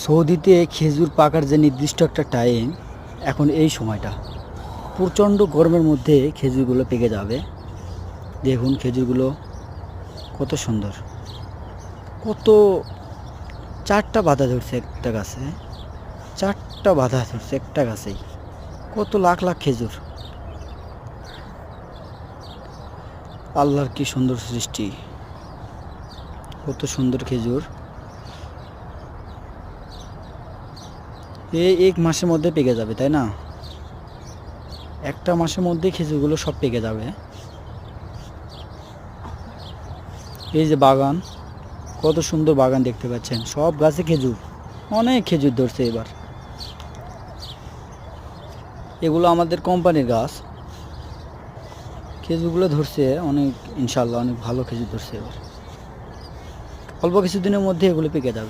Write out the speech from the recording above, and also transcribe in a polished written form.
সৌদিতে খেজুর পাকার যে নির্দিষ্ট একটা টাইম, এখন এই সময়টা প্রচণ্ড গরমের মধ্যে খেজুরগুলো পেকে যাবে। দেখুন খেজুরগুলো কত সুন্দর, কত চারটা বাধা ধরছে একটা গাছে, চারটা বাধা ধরছে একটা গাছেই, কত লাখ লাখ খেজুর। আল্লাহর কি সুন্দর সৃষ্টি, কত সুন্দর খেজুর। এই এক মাসের মধ্যে পেকে যাবে, তাই না? একটা মাসের মধ্যে খেজুরগুলো সব পেকে যাবে। এই যে বাগান, কত সুন্দর বাগান দেখতে পাচ্ছেন, সব গাছে খেজুর, অনেক খেজুর ধরছে এবার। এগুলো আমাদের কোম্পানির গাছ, খেজুরগুলো ধরছে অনেক, ইনশাল্লাহ অনেক ভালো খেজুর ধরছে এবার। অল্প কিছুদিনের মধ্যে এগুলো পেকে যাবে।